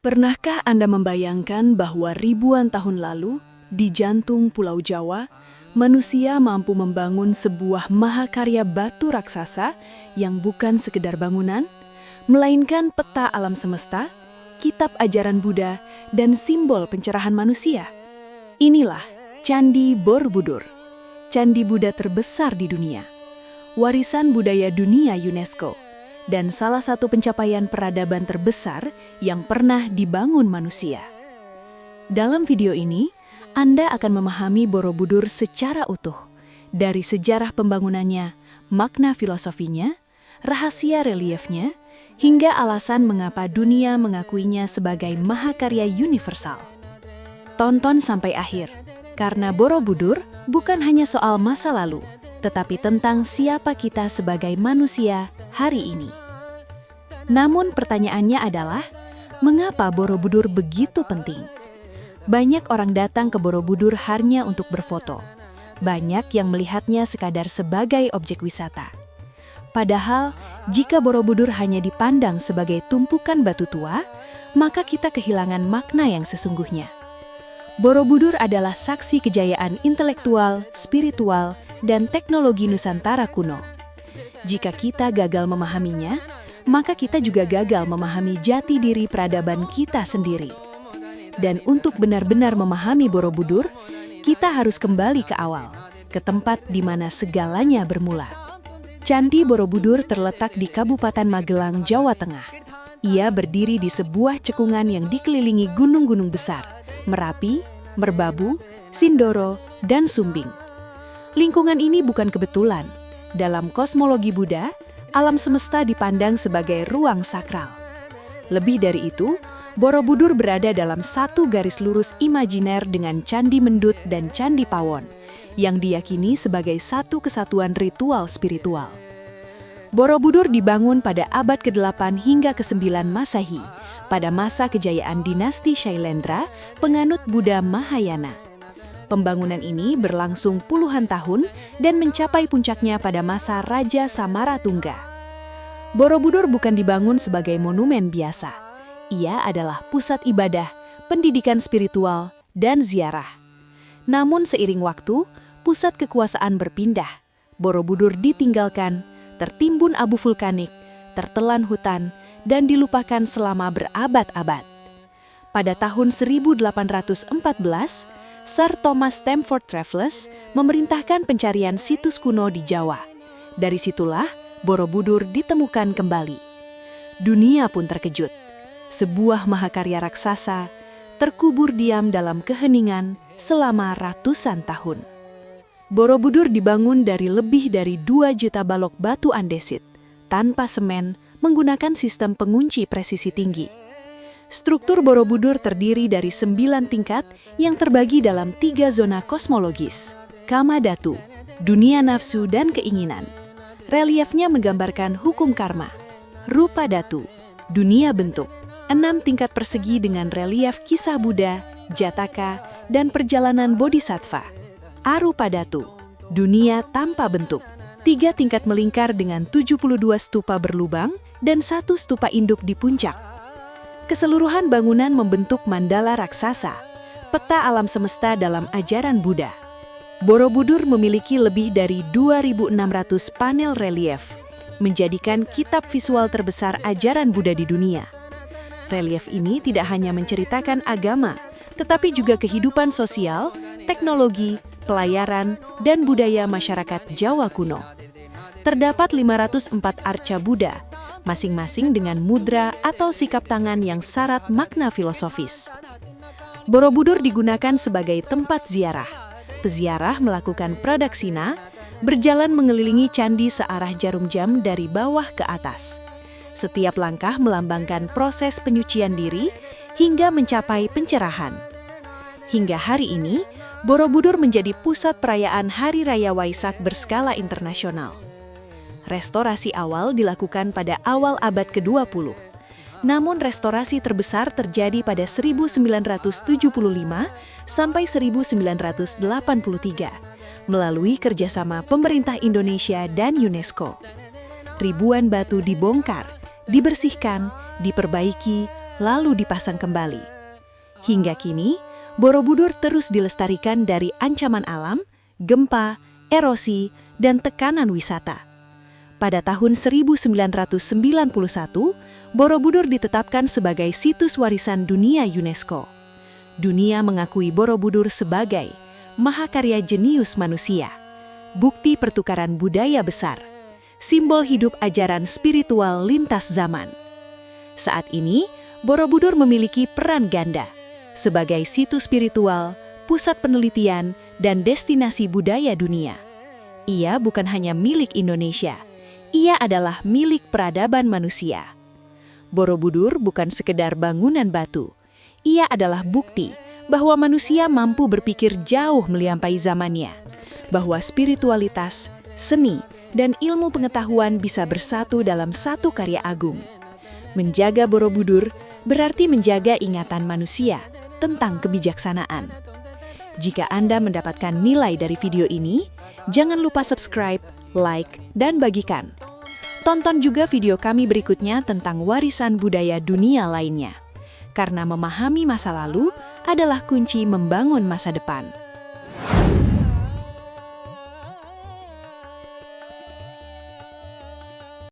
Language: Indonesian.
Pernahkah Anda membayangkan bahwa ribuan tahun lalu, di jantung Pulau Jawa, manusia mampu membangun sebuah mahakarya batu raksasa yang bukan sekedar bangunan, melainkan peta alam semesta, kitab ajaran Buddha, dan simbol pencerahan manusia? Inilah Candi Borobudur, candi Buddha terbesar di dunia, warisan budaya dunia UNESCO, dan salah satu pencapaian peradaban terbesar yang pernah dibangun manusia. Dalam video ini, Anda akan memahami Borobudur secara utuh, dari sejarah pembangunannya, makna filosofinya, rahasia reliefnya, hingga alasan mengapa dunia mengakuinya sebagai mahakarya universal. Tonton sampai akhir, karena Borobudur bukan hanya soal masa lalu, tetapi tentang siapa kita sebagai manusia hari ini. Namun pertanyaannya adalah, mengapa Borobudur begitu penting? Banyak orang datang ke Borobudur hanya untuk berfoto. Banyak yang melihatnya sekadar sebagai objek wisata. Padahal, jika Borobudur hanya dipandang sebagai tumpukan batu tua, maka kita kehilangan makna yang sesungguhnya. Borobudur adalah saksi kejayaan intelektual, spiritual, dan teknologi Nusantara kuno. Jika kita gagal memahaminya, maka kita juga gagal memahami jati diri peradaban kita sendiri. Dan untuk benar-benar memahami Borobudur, kita harus kembali ke awal, ke tempat di mana segalanya bermula. Candi Borobudur terletak di Kabupaten Magelang, Jawa Tengah. Ia berdiri di sebuah cekungan yang dikelilingi gunung-gunung besar, Merapi, Merbabu, Sindoro, dan Sumbing. Lingkungan ini bukan kebetulan. Dalam kosmologi Buddha, alam semesta dipandang sebagai ruang sakral. Lebih dari itu, Borobudur berada dalam satu garis lurus imajiner dengan Candi Mendut dan Candi Pawon, yang diyakini sebagai satu kesatuan ritual spiritual. Borobudur dibangun pada abad ke-8 hingga ke-9 Masehi, pada masa kejayaan dinasti Shailendra, penganut Buddha Mahayana. Pembangunan ini berlangsung puluhan tahun dan mencapai puncaknya pada masa Raja Samaratungga. Borobudur bukan dibangun sebagai monumen biasa. Ia adalah pusat ibadah, pendidikan spiritual, dan ziarah. Namun seiring waktu, pusat kekuasaan berpindah. Borobudur ditinggalkan, tertimbun abu vulkanik, tertelan hutan, dan dilupakan selama berabad-abad. Pada tahun 1814, Sir Thomas Stamford Raffles memerintahkan pencarian situs kuno di Jawa. Dari situlah Borobudur ditemukan kembali. Dunia pun terkejut. Sebuah mahakarya raksasa terkubur diam dalam keheningan selama ratusan tahun. Borobudur dibangun dari lebih dari 2 juta balok batu andesit, tanpa semen, menggunakan sistem pengunci presisi tinggi. Struktur Borobudur terdiri dari 9 tingkat yang terbagi dalam 3 zona kosmologis, Kama Dhatu, dunia nafsu dan keinginan. Reliefnya menggambarkan hukum karma. Rupa Dhatu, dunia bentuk, 6 tingkat persegi dengan relief kisah Buddha, Jataka, dan perjalanan Bodhisattva. Arupa Dhatu, dunia tanpa bentuk, 3 tingkat melingkar dengan 72 stupa berlubang dan 1 stupa induk di puncak. Keseluruhan bangunan membentuk mandala raksasa, peta alam semesta dalam ajaran Buddha. Borobudur memiliki lebih dari 2.600 panel relief, menjadikan kitab visual terbesar ajaran Buddha di dunia. Relief ini tidak hanya menceritakan agama, tetapi juga kehidupan sosial, teknologi, pelayaran, dan budaya masyarakat Jawa kuno. Terdapat 504 arca Buddha, masing-masing dengan mudra atau sikap tangan yang syarat makna filosofis. Borobudur digunakan sebagai tempat ziarah. Peziarah melakukan pradaksina, berjalan mengelilingi candi searah jarum jam dari bawah ke atas. Setiap langkah melambangkan proses penyucian diri hingga mencapai pencerahan. Hingga hari ini, Borobudur menjadi pusat perayaan Hari Raya Waisak berskala internasional. Restorasi awal dilakukan pada awal abad ke-20. Namun restorasi terbesar terjadi pada 1975 sampai 1983 melalui kerjasama pemerintah Indonesia dan UNESCO. Ribuan batu dibongkar, dibersihkan, diperbaiki, lalu dipasang kembali. Hingga kini, Borobudur terus dilestarikan dari ancaman alam, gempa, erosi, dan tekanan wisata. Pada tahun 1991, Borobudur ditetapkan sebagai Situs Warisan Dunia UNESCO. Dunia mengakui Borobudur sebagai mahakarya jenius manusia, bukti pertukaran budaya besar, simbol hidup ajaran spiritual lintas zaman. Saat ini, Borobudur memiliki peran ganda sebagai situs spiritual, pusat penelitian, dan destinasi budaya dunia. Ia bukan hanya milik Indonesia, ia adalah milik peradaban manusia. Borobudur bukan sekedar bangunan batu, ia adalah bukti bahwa manusia mampu berpikir jauh melampaui zamannya, bahwa spiritualitas, seni, dan ilmu pengetahuan bisa bersatu dalam satu karya agung. Menjaga Borobudur berarti menjaga ingatan manusia tentang kebijaksanaan. Jika Anda mendapatkan nilai dari video ini, jangan lupa subscribe, like, dan bagikan. Tonton juga video kami berikutnya tentang warisan budaya dunia lainnya. Karena memahami masa lalu adalah kunci membangun masa depan.